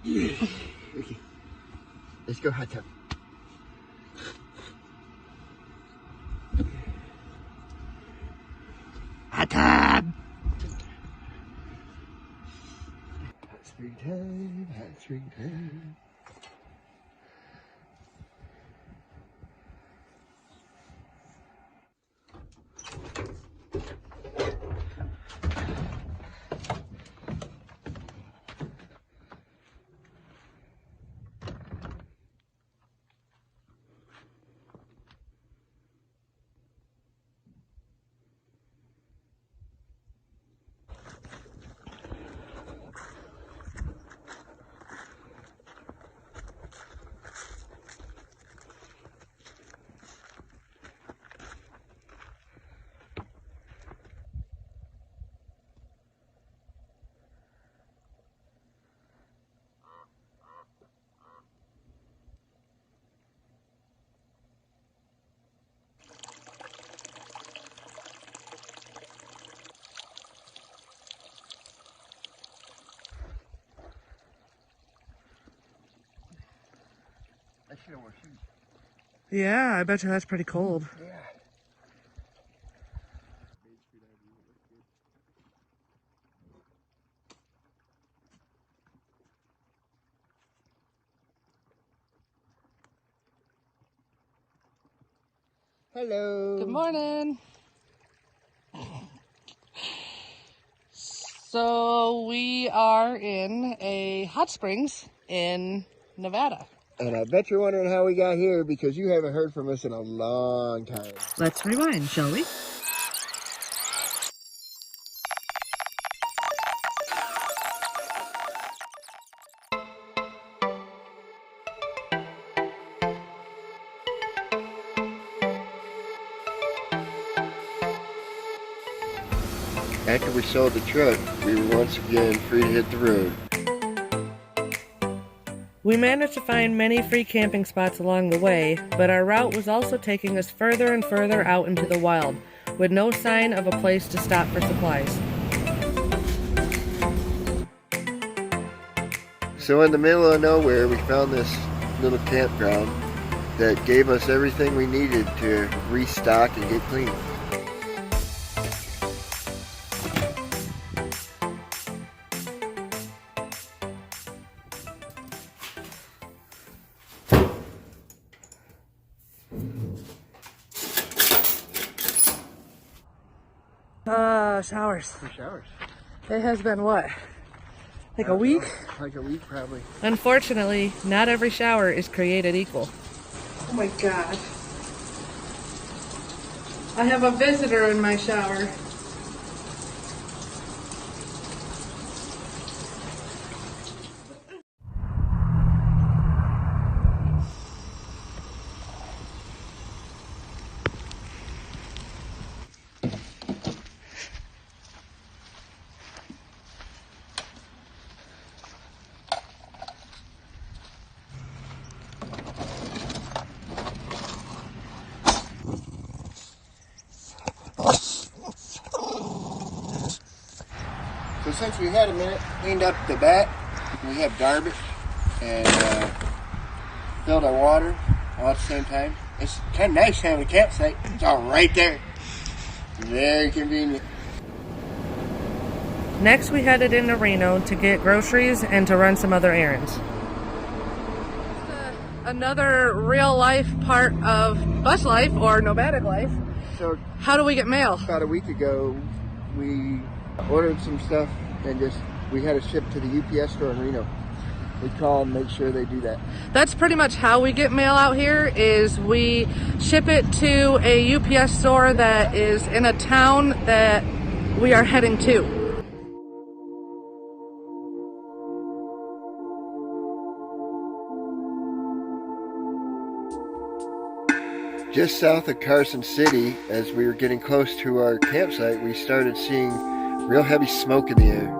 Okay. Let's go hot tub. Hot tub! Hot springtime, hot springtime. I should have worn shoes. Yeah, I bet you that's pretty cold. Yeah. Hello. Good morning. So we are in a hot springs in Nevada. And I bet you're wondering how we got here because you haven't heard from us in a long time. Let's rewind, shall we? After we sold the truck, we were once again free to hit the road. We managed to find many free camping spots along the way, but our route was also taking us further and further out into the wild, with no sign of a place to stop for supplies. So in the middle of nowhere, we found this little campground that gave us everything we needed to restock and get clean. Showers. For showers. It has been what? Like a week? Like a week, probably. Unfortunately, not every shower is created equal. Oh my god. I have a visitor in my shower. So since we had a minute, cleaned up the back, we have garbage and filled our water all at the same time. It's kind of nice having a campsite. It's all right there. Very convenient. Next, we headed into Reno to get groceries and to run some other errands. Another real life part of bus life or nomadic life. So how do we get mail? about a week ago, we ordered some stuff and we had it shipped to the UPS store in Reno. We call and make sure they do that. That's pretty much how we get mail out here, is we ship it to a UPS store that is in a town that we are heading to. Just south of Carson City, as we were getting close to our campsite, we started seeing real heavy smoke in the air.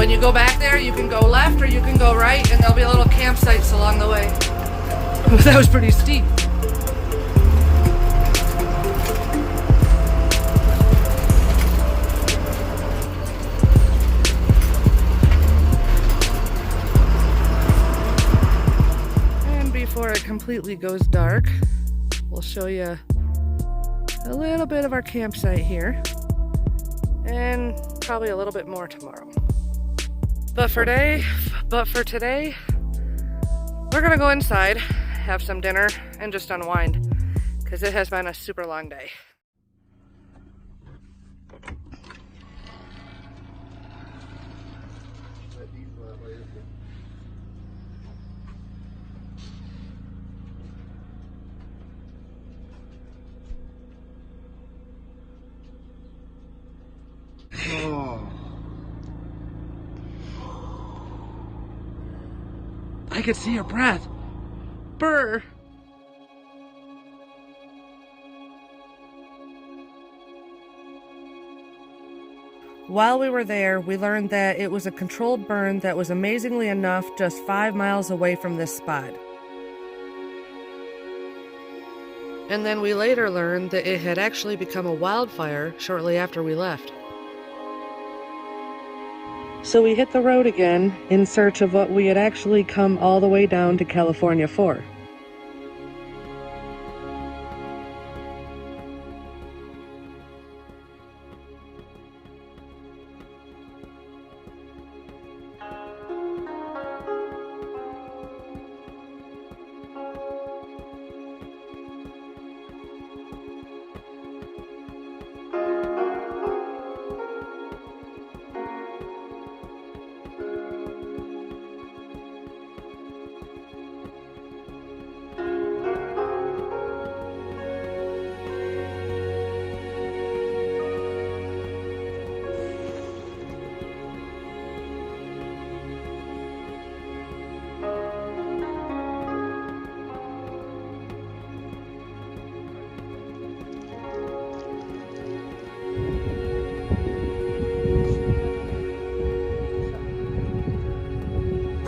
when you go back there, you can go left or you can go right, and there'll be little campsites along the way. That was pretty steep. And before it completely goes dark, we'll show you a little bit of our campsite here, and probably a little bit more tomorrow. But for today, we're gonna go inside, have some dinner, and just unwind, because it has been a super long day. Oh. I could see your breath. Brr. While we were there, we learned that it was a controlled burn that was amazingly enough just 5 miles away from this spot. And then we later learned that it had actually become a wildfire shortly after we left. So we hit the road again in search of what we had actually come all the way down to California for.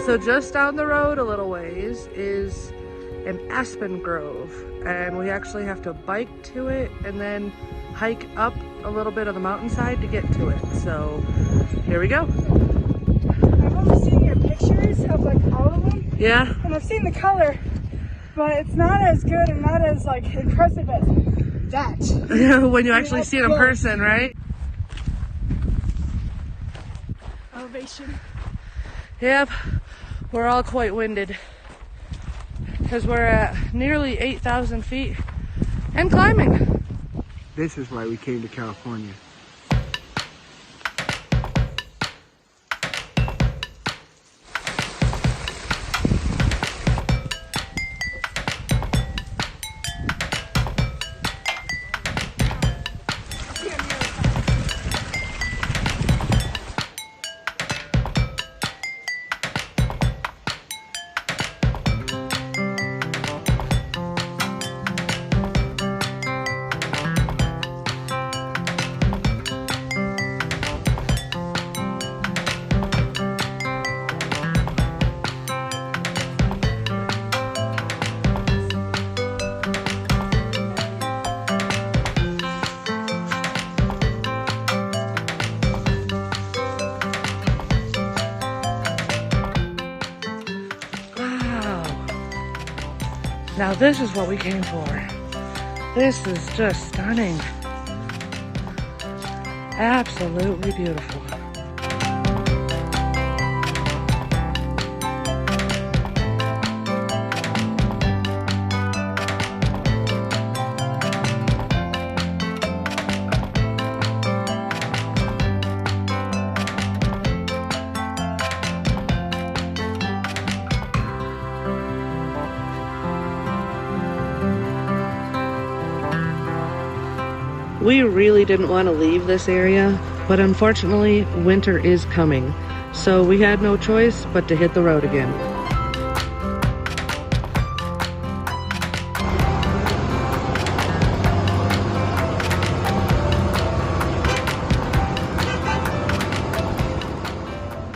So just down the road a little ways is an aspen grove, and we actually have to bike to it and then hike up a little bit of the mountainside to get to it. So here we go. I've only seen your pictures of like all of them. Yeah. And I've seen the color, but it's not as good and not as like impressive as that. When you actually see it in person, right? Elevation. Yep. We're all quite winded because we're at nearly 8,000 feet and climbing. This is why we came to California. Now this is what we came for. This is just stunning. Absolutely beautiful. We really didn't want to leave this area, but unfortunately, winter is coming. So we had no choice but to hit the road again.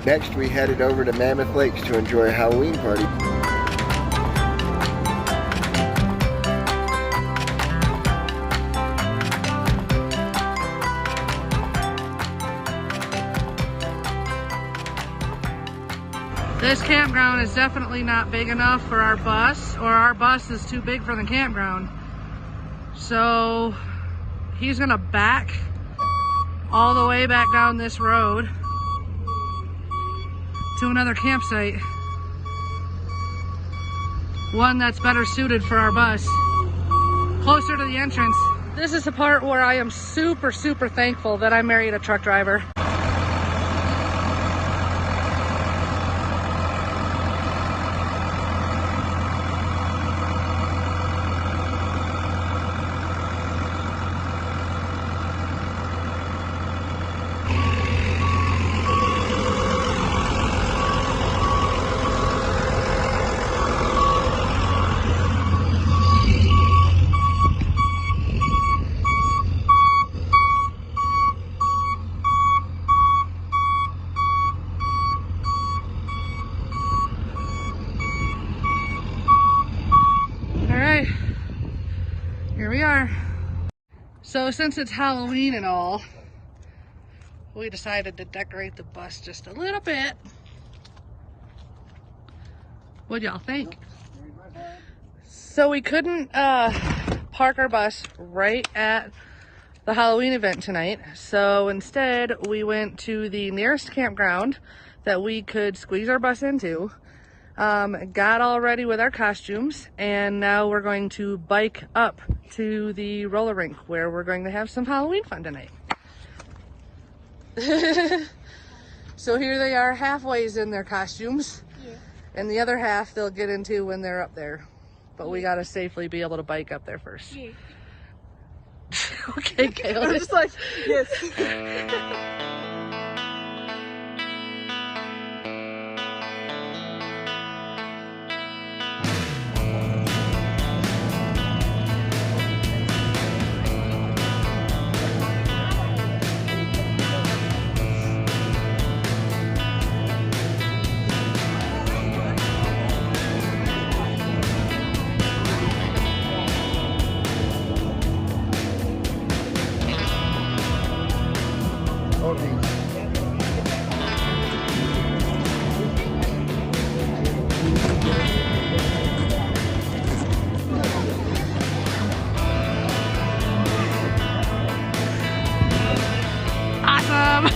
Next, we headed over to Mammoth Lakes to enjoy a Halloween party. This campground is definitely not big enough for our bus, or our bus is too big for the campground. So he's gonna back all the way back down this road to another campsite. One that's better suited for our bus, closer to the entrance. This is the part where I am super, super thankful that I married a truck driver. Here we are. So since it's Halloween and all, we decided to decorate the bus just a little bit. What y'all think? So we couldn't park our bus right at the Halloween event tonight. So instead we went to the nearest campground that we could squeeze our bus into. Got all ready with our costumes, and now we're going to bike up to the roller rink where we're going to have some Halloween fun tonight. So here they are, halfways in their costumes, and the other half they'll get into when they're up there. But we gotta safely be able to bike up there first. Okay, Kayla. I'm just like, yes. Awesome!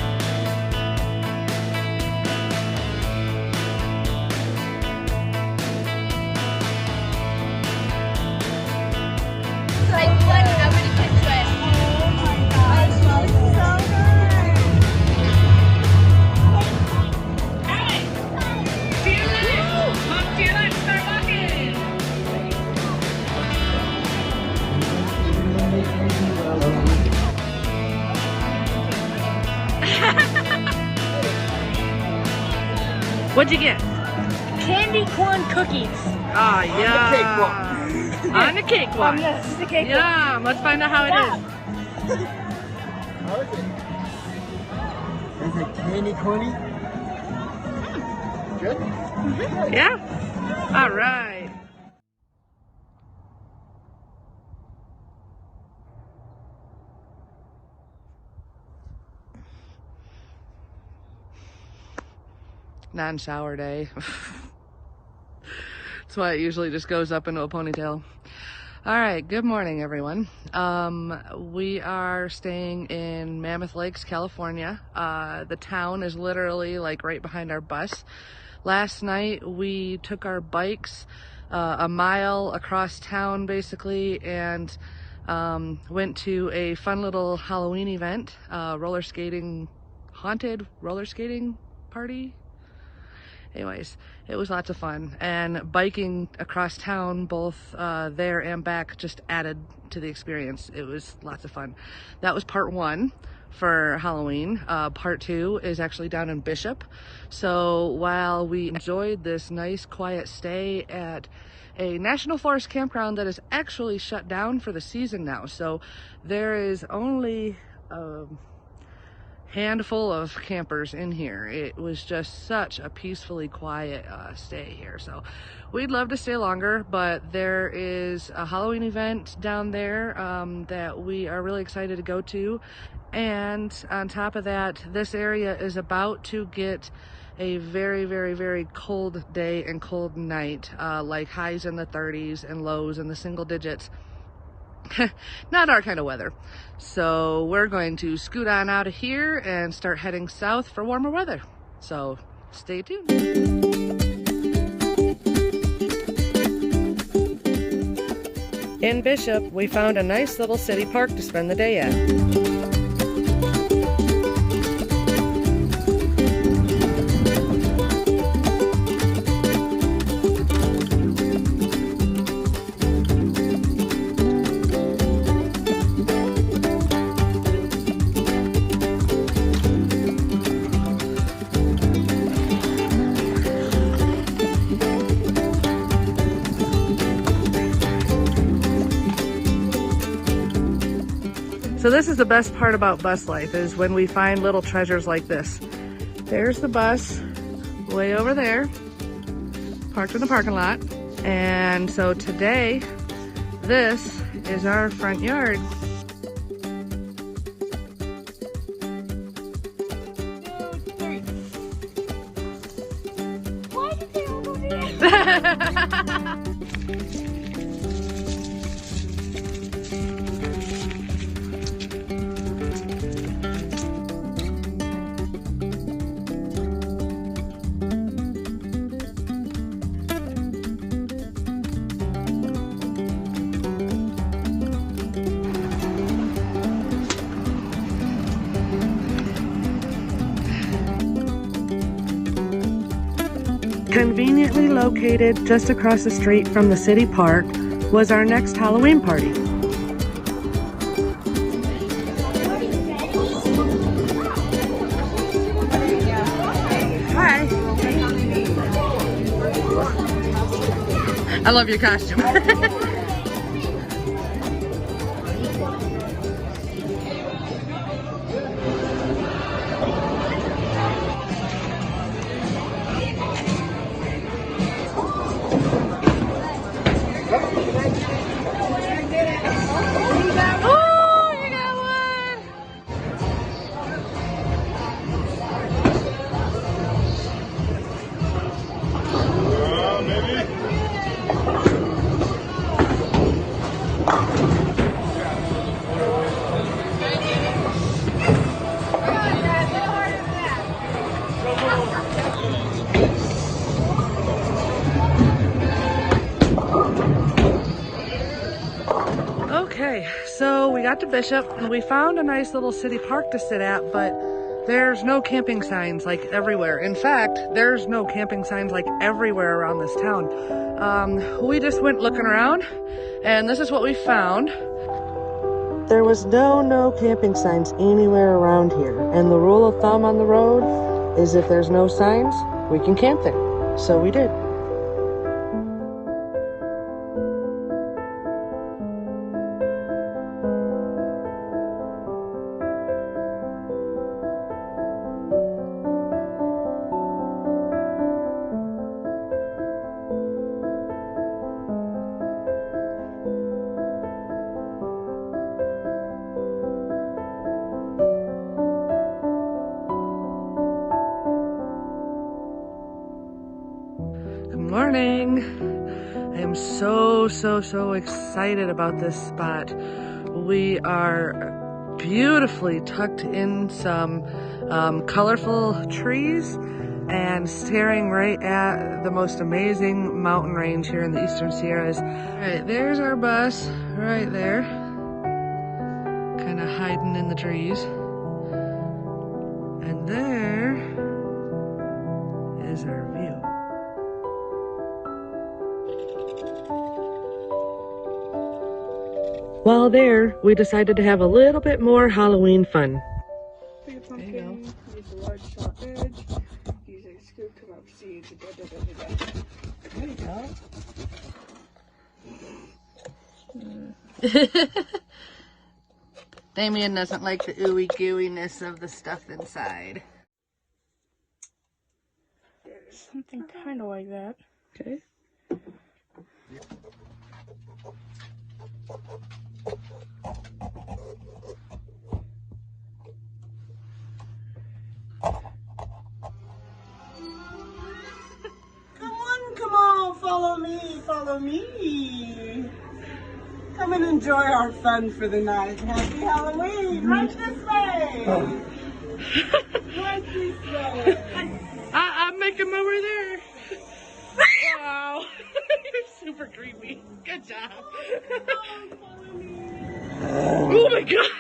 What'd you get? Candy corn cookies. Ah, yeah. On the cakewalk. Yes, this is the cakewalk. Yeah, let's find out how it is. How is it? Is it candy corny? Good? Yeah? All right. Non-shower day. That's why it usually just goes up into a ponytail. All right, good morning, everyone. We are staying in Mammoth Lakes, California. The town is literally like right behind our bus. Last night we took our bikes a mile across town basically, and went to a fun little Halloween event, haunted roller skating party. Anyways, it was lots of fun, and biking across town both there and back just added to the experience. It was lots of fun. That was part one for Halloween. Part two is actually down in Bishop. So while we enjoyed this nice quiet stay at a National Forest campground that is actually shut down for the season now, so there is only handful of campers in here. It was just such a peacefully quiet stay here. So we'd love to stay longer, but there is a Halloween event down there that we are really excited to go to. And on top of that, this area is about to get a very, very, very cold day and cold night, like highs in the 30s and lows in the single digits. Not our kind of weather. So we're going to scoot on out of here and start heading south for warmer weather. So stay tuned. In Bishop, we found a nice little city park to spend the day at. So this is the best part about bus life, is when we find little treasures like this. There's the bus way over there, parked in the parking lot. And so today, this is our front yard. Why did they all go there? Conveniently located just across the street from the city park was our next Halloween party. Hi. I love your costume. Okay, so we got to Bishop and we found a nice little city park to sit at, but there's no camping signs like everywhere. In fact, there's no camping signs like everywhere around this town. We just went looking around and this is what we found. There was no camping signs anywhere around here. And the rule of thumb on the road is if there's no signs, we can camp there. So we did. Morning. I am so excited about this spot. We are beautifully tucked in some colorful trees and staring right at the most amazing mountain range here in the Eastern Sierras. All right, there's our bus right there, kind of hiding in the trees. And there is our view. While there, we decided to have a little bit more Halloween fun. Pick a pumpkin, use a large sharp edge, use a scoop, come up seeds, There you go. Damien doesn't like the ooey gooiness of the stuff inside. There's something kind of like that. Okay. Come on, follow me. Come and enjoy our fun for the night. Happy Halloween! Right this way! Right this way! I'm making my way there. Wow. You're super creepy. Good job. Oh my god.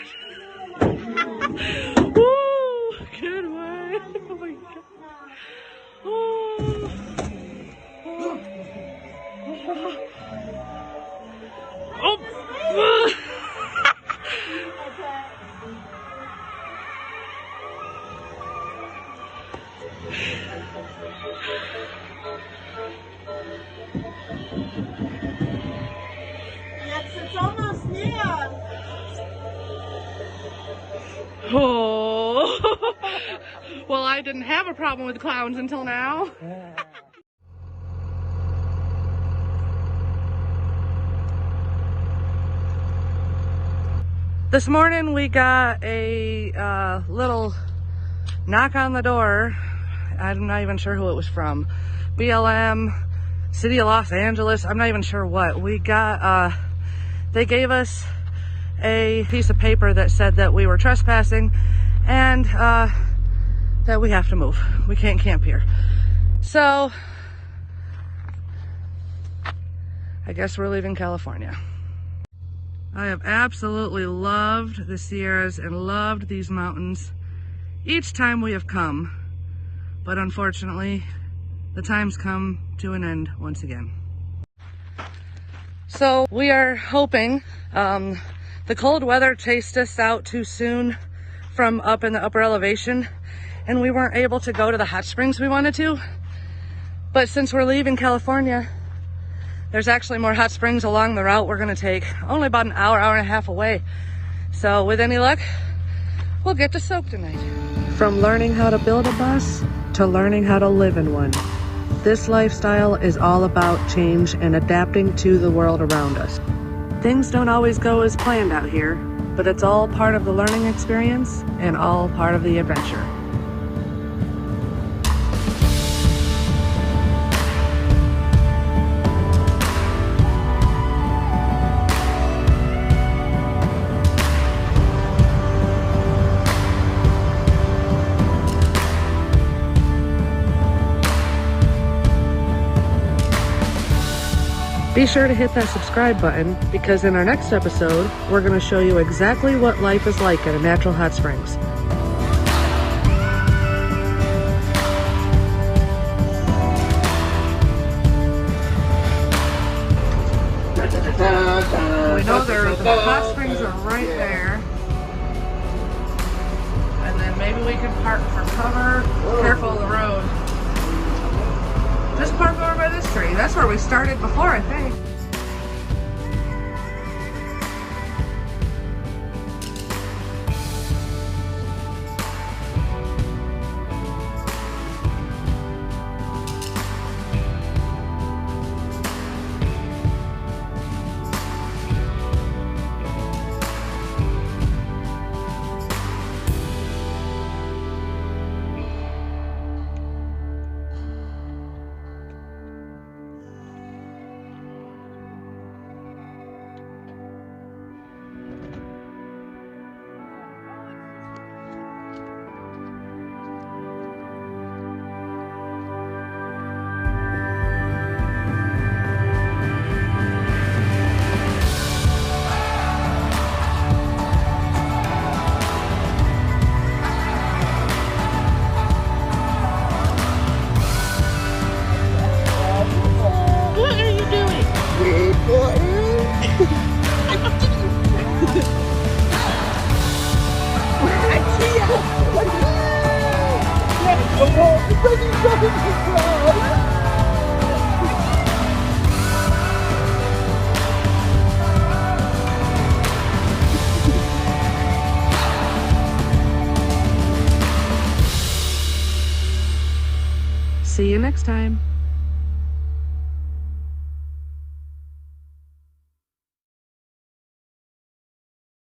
Woo! Good one. Oh my god. Oh. Oh. Yes, it's almost near. Oh. Well, I didn't have a problem with clowns until now. This morning we got a little knock on the door. I'm not even sure who it was from. BLM, City of Los Angeles, I'm not even sure what. We got, they gave us a piece of paper that said that we were trespassing and that we have to move. We can't camp here. So, I guess we're leaving California. I have absolutely loved the Sierras and loved these mountains each time we have come, but unfortunately, the time's come to an end once again. So we are hoping the cold weather chased us out too soon from up in the upper elevation, and we weren't able to go to the hot springs we wanted to. But since we're leaving California, there's actually more hot springs along the route we're gonna take, only about an hour, hour and a half away. So with any luck, we'll get to soak tonight. From learning how to build a bus to learning how to live in one, this lifestyle is all about change and adapting to the world around us. Things don't always go as planned out here, but it's all part of the learning experience and all part of the adventure. Be sure to hit that subscribe button because in our next episode, we're going to show you exactly what life is like at a natural hot springs. We know the hot springs are right there. And then maybe we can park for cover. Careful of the road. Just park over by this tree. That's where we started before, I think. See you next time.